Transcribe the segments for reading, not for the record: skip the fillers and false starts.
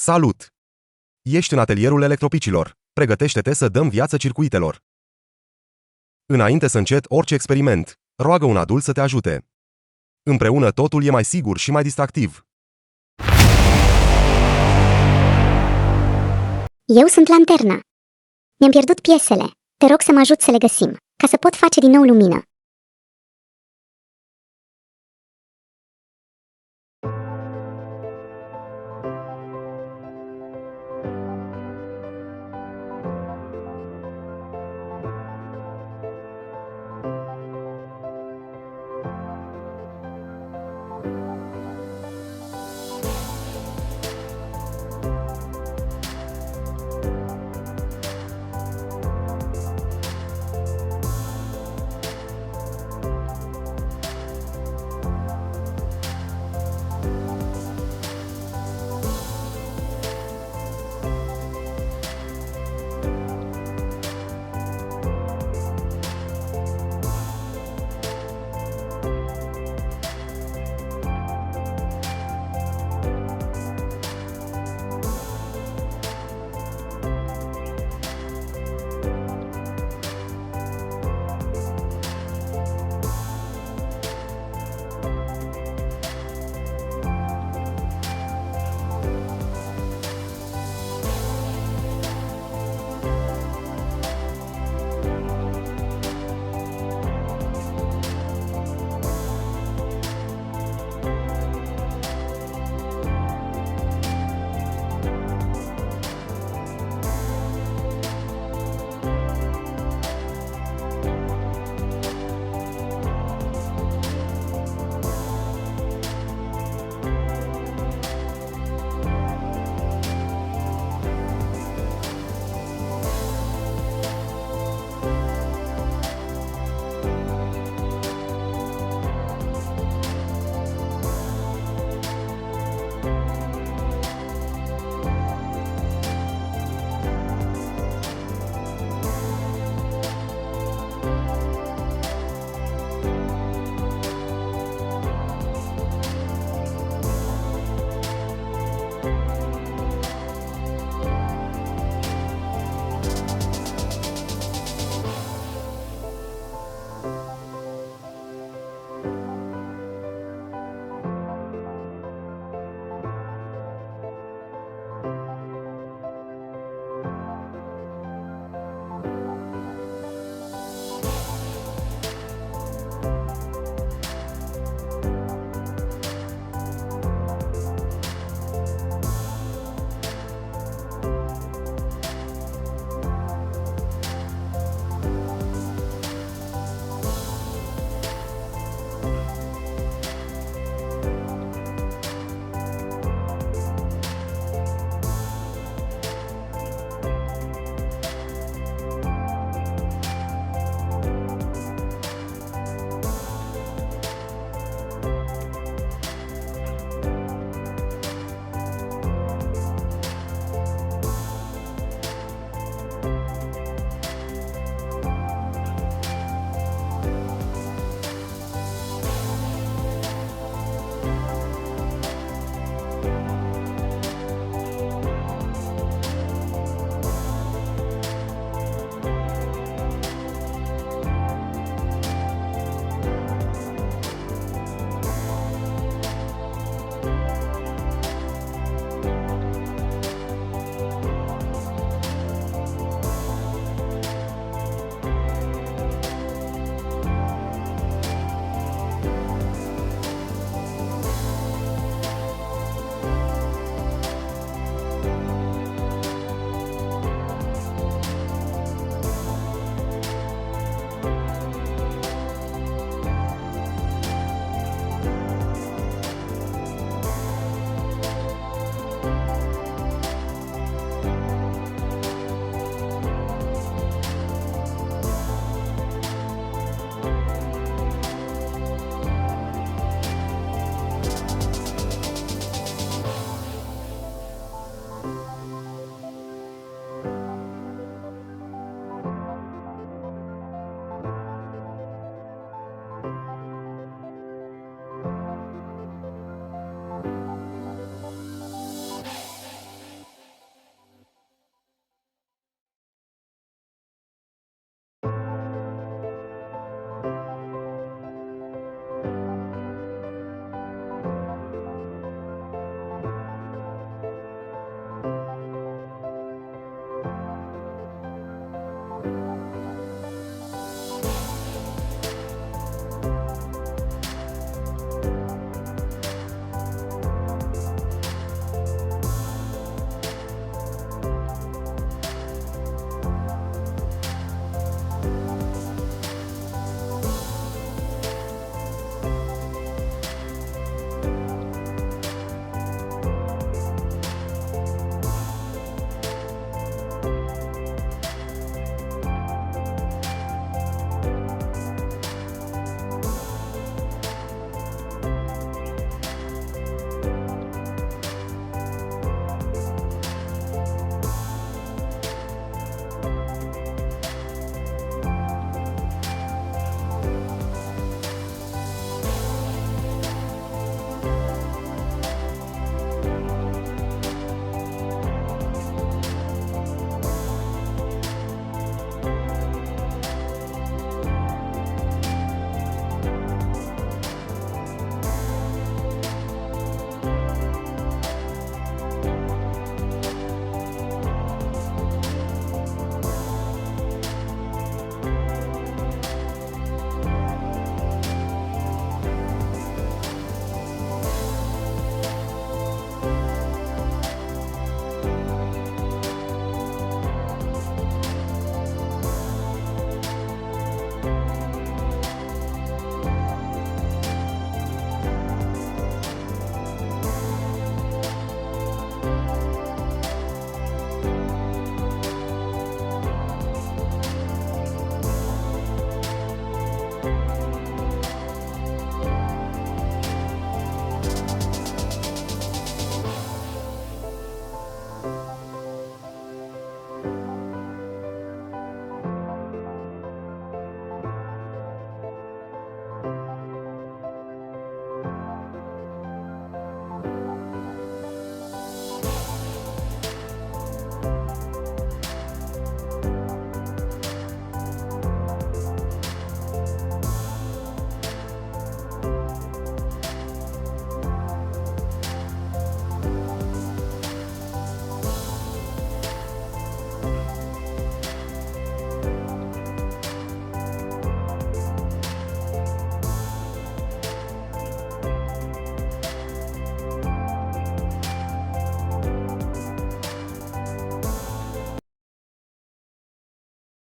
Salut! Ești în atelierul electropicilor. Pregătește-te să dăm viață circuitelor. Înainte să începi orice experiment, roagă un adult să te ajute. Împreună totul e mai sigur și mai distractiv. Eu sunt lanternă. Mi-am pierdut piesele. Te rog să mă ajut să le găsim, ca să pot face din nou lumină.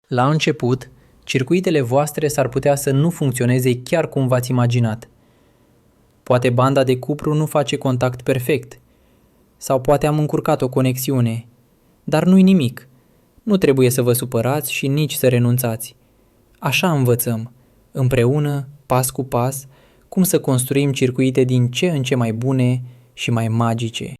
La început, circuitele voastre s-ar putea să nu funcționeze chiar cum v-ați imaginat. Poate banda de cupru nu face contact perfect, sau poate am încurcat o conexiune, dar nu-i nimic. Nu trebuie să vă supărați și nici să renunțați. Așa învățăm, împreună, pas cu pas, cum să construim circuite din ce în ce mai bune și mai magice.